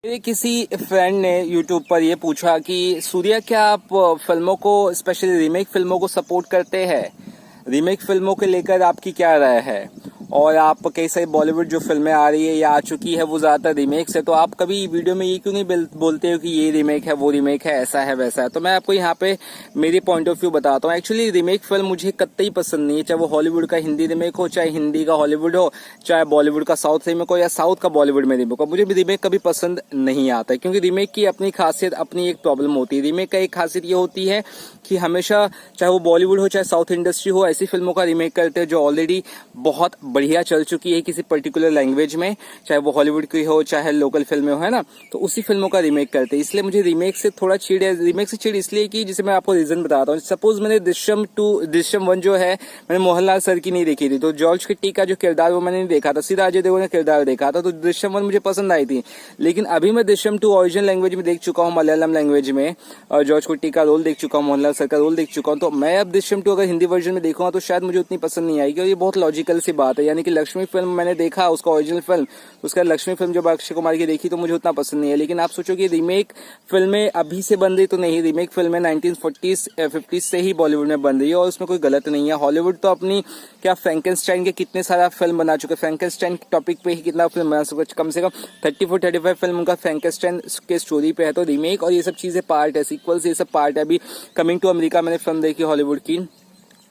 मेरे किसी फ्रेंड ने यूट्यूब पर ये पूछा कि सूर्या क्या आप फिल्मों को स्पेशली रीमेक फिल्मों को सपोर्ट करते हैं। रीमेक फिल्मों को लेकर आपकी क्या राय है और आप कई सारी बॉलीवुड जो फिल्में आ रही है या आ चुकी है वो ज्यादातर रीमेक्स है, तो आप कभी वीडियो में ये क्यों नहीं बोलते हो कि ये रीमेक है वो रीमेक है ऐसा है वैसा है। तो मैं आपको यहाँ पे मेरी पॉइंट ऑफ व्यू बताता हूँ। एक्चुअली रीमेक फिल्म मुझे कतई पसंद नहीं है, चाहे वो हॉलीवुड का हिंदी रीमेक हो, चाहे हिंदी का हॉलीवुड हो, चाहे बॉलीवुड का साउथ रीमेक हो या साउथ का बॉलीवुड में रीमेक हो। मुझे भी रीमेक कभी पसंद नहीं आता क्योंकि रीमेक की अपनी खासियत, अपनी एक प्रॉब्लम होती है। रीमेक का एक खासियत ये होती है कि हमेशा चाहे वो बॉलीवुड हो चाहे साउथ इंडस्ट्री हो, ऐसी फिल्मों का रीमेक करते हैं जो ऑलरेडी बहुत बढ़िया चल चुकी है किसी पर्टिकुलर लैंग्वेज में, चाहे वो हॉलीवुड की हो चाहे लोकल फिल्में हो, है ना। तो उसी फिल्मों का रीमेक करते हैं। इसलिए मुझे रीमेक से थोड़ा चिढ़ है। रीमेक से चिढ़ इसलिए कि जिसे मैं आपको रीजन बताता हूँ। सपोज मैंने दृश्यम 1 जो है मैंने मोहनलाल सर की नहीं देखी थी, तो जॉर्ज किट्टी का जो किरदार वो मैंने नहीं देखा था, सीधा अजय देवगन का किरदार देखा था, तो दृश्यम 1 मुझे पसंद आई थी। लेकिन अभी मैं दृश्यम 2 ओरिजिनल लैंग्वेज में देख चुका हूँ, मलयालम लैंग्वेज में, और जॉर्ज किट्टी का रोल देख चुका हूँ, मोहनलाल सर का रोल देख चुका हूँ। तो मैं अब दृश्यम 2 अगर हिंदी वर्जन में देखूंगा तो शायद मुझे उतनी पसंद नहीं आएगी। और ये बहुत लॉजिकल सी बात है। यानी कि लक्ष्मी फिल्म मैंने देखा, उसका ओरिजिनल फिल्म, उसका लक्ष्मी फिल्म जब अक्षय कुमार की देखी तो मुझे उतना पसंद नहीं है। लेकिन आप सोचो कि रीमेक फिल्में अभी से बन रही तो नहीं, रीमेक फिल्में 1940s 50s से ही बॉलीवुड में बन रही है और उसमें कोई गलत नहीं है। हॉलीवुड तो अपनी क्या फ्रैंकेनस्टाइन के कितने सारा फिल्म बना चुके हैं, फ्रैंकेनस्टाइन टॉपिक पे ही कितना फिल्म बना चुके, कम से कम 34-35 फिल्म उनका फ्रैंकेनस्टाइन के स्टोरी पे है। तो रीमेक और ये सब चीजें पार्ट है, सीक्वल्स ये सब पार्ट है। अभी कमिंग टू अमेरिका मैंने फिल्म देखी हॉलीवुड की,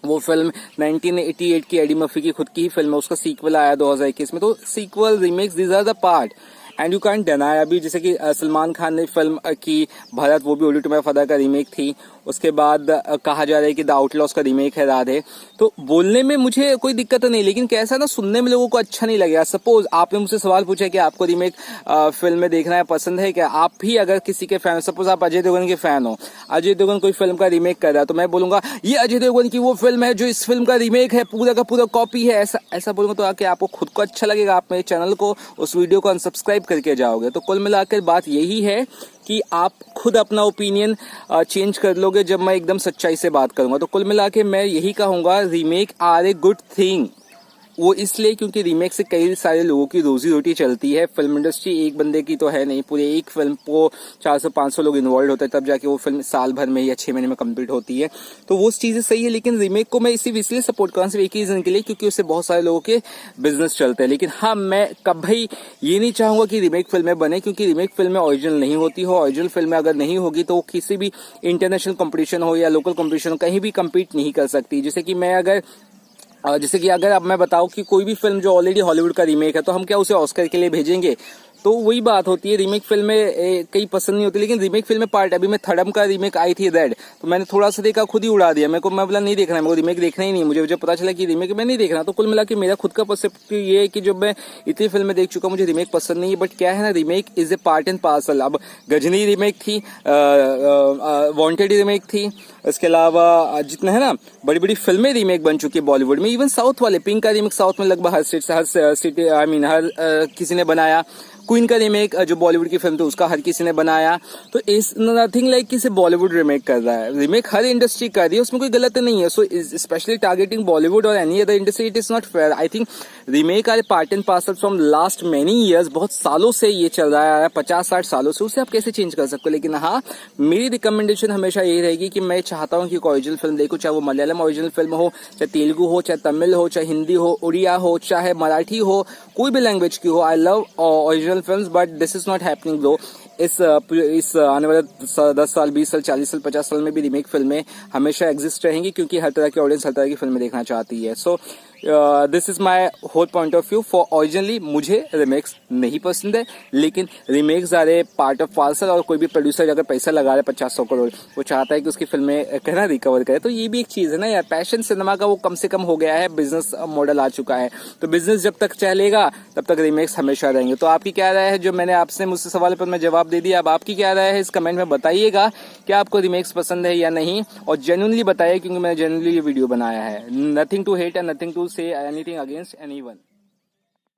वो फिल्म 1988 की एडी मर्फी की खुद की ही फिल्म है, उसका सीक्वल आया 2021 में। तो sequel, remakes, these are the part and you can't deny. अभी जैसे कि सलमान खान ने फिल्म की भारत, वो भी ओडी टू माय फादर का रीमेक थी। उसके बाद कहा जा रहा है कि द आउटलॉस का रीमेक है राधे। तो बोलने में मुझे कोई दिक्कत नहीं, लेकिन कैसा ना सुनने में लोगों को अच्छा नहीं लगेगा। सपोज आपने मुझसे सवाल पूछा कि आपको रीमेक फिल्म में देखना है, पसंद है क्या, आप भी अगर किसी के फैन, सपोज आप अजय देवगन के फैन हो, अजय देवगन कोई फिल्म का रीमेक कर रहा है तो मैं बोलूंगा ये अजय देवगन की वो फिल्म है जो इस फिल्म का रीमेक है, पूरा का पूरा कॉपी है, ऐसा बोलूंगा तो आके आपको खुद को अच्छा लगेगा, आप मेरे चैनल को, उस वीडियो को अनसब्सक्राइब करके जाओगे। तो कुल मिलाकर बात यही है कि आप खुद अपना ओपिनियन चेंज कर लोगे जब मैं एकदम सच्चाई से बात करूंगा। तो कुल मिला के मैं यही कहूंगा, remake are a good thing. वो इसलिए क्योंकि रीमेक से कई सारे लोगों की रोजी रोटी चलती है। फिल्म इंडस्ट्री एक बंदे की तो है नहीं, पूरे एक फिल्म को 400-500 लोग इन्वॉल्व होते हैं, तब जाके वो फिल्म साल भर में या 6 महीने में कंप्लीट होती है। तो वो चीजें सही है, लेकिन रीमेक को मैं इसलिए सपोर्ट कर रहा हूँ, सिर्फ एक ही रीजन के लिए, क्योंकि उससे बहुत सारे लोगों के बिजनेस चलते हैं। लेकिन हाँ, मैं कभी ये नहीं चाहूंगा कि रीमेक फिल्में बने, क्योंकि रीमेक फिल्में ओरिजिनल नहीं होती हो। ओरिजिनल फिल्में अगर नहीं होगी तो वो किसी भी इंटरनेशनल कंपटीशन हो या लोकल कंपटीशन हो, कहीं भी कम्पीट नहीं कर सकती। जैसे कि अगर अब मैं बताऊं कि कोई भी फिल्म जो ऑलरेडी हॉलीवुड का रीमेक है तो हम क्या उसे ऑस्कर के लिए भेजेंगे? तो वही बात होती है। रीमेक फिल्में कई पसंद नहीं होती, लेकिन रीमेक फिल्में पार्ट। अभी मैं थड़म का रीमेक आई थी रेड, तो मैंने थोड़ा सा देखा, खुद ही उड़ा दिया। मैं बोला नहीं देखना है, मेरे को रीमेक देखना ही नहीं। मुझे जब पता चला कि रीमेक मैं नहीं देखना, तो कुल मिला के मेरा खुद का पर्सपेक्टिव ये है कि जब मैं इतनी फिल्में देख चुका, मुझे रीमेक पसंद नहीं है। बट क्या है ना, remake is a part and parcel. अब गजनी रीमेक थी, वांटेड रीमेक थी, इसके अलावा जितने है ना बड़ी बड़ी फिल्में रीमेक बन चुकी है बॉलीवुड में। इवन साउथ वाले, पिंक का रीमेक साउथ में लगभग हर सिटी हर किसी ने बनाया। क्वीन का रीमेक जो बॉलीवुड की फिल्म थी उसका हर किसी ने बनाया। तो इस नथिंग लाइक किसी बॉलीवुड रीमेक कर रहा है, रीमेक हर इंडस्ट्री कर रही है, उसमें कोई गलत नहीं है। सो स्पेशली टारगेटिंग बॉलीवुड और any other industry, it is not fair. I think remake are part and parcel from last many years. बहुत सालों से ये चल रहा है, 50-60 सालों से। उसे आप कैसे चेंज कर सकते हो? लेकिन हाँ, मेरी रिकमेंडेशन हमेशा यही रहेगी कि मैं चाहता हूँ कि ओरिजिनल फिल्म देखूं, चाहे वो मलयालम ओरिजिनल फिल्म हो, चाहे तेलुगु हो, चाहे तमिल हो, चाहे हिंदी हो, उड़िया हो, चाहे मराठी हो, कोई भी लैंग्वेज की हो। I love original films, but this is not happening bro. इस आने वाले 10 साल, 20 साल, 40 साल, 50 साल में भी रीमेक फिल्में हमेशा एग्जिस्ट रहेंगी, क्योंकि हर तरह की ऑडियंस हर तरह की फिल्में देखना चाहती है। So this is my whole point of view for originally. मुझे रीमेक्स नहीं पसंद है, लेकिन remakes are a part of parcel. और कोई भी प्रोड्यूसर अगर पैसा लगा रहा है 50-100 करोड़, वो चाहता है कि उसकी फिल्में कहना रिकवर करे, तो ये भी एक चीज है ना यार। पैशन सिनेमा का वो कम से कम हो गया है, बिजनेस मॉडल आ चुका है। तो बिजनेस जब तक चलेगा तब तक रीमेक्स हमेशा रहेंगे। तो आपकी क्या राय है? जो मैंने आपसे मुझसे सवाल पर मैं जवाब दे दिया, अब आपकी क्या राय है इस कमेंट में बताइएगा कि आपको रीमेक्स पसंद है या नहीं। और जेन्युइनली बताइए, क्योंकि मैंने जेन्युइनली ये वीडियो बनाया है। Nothing to hate and nothing to say anything against anyone.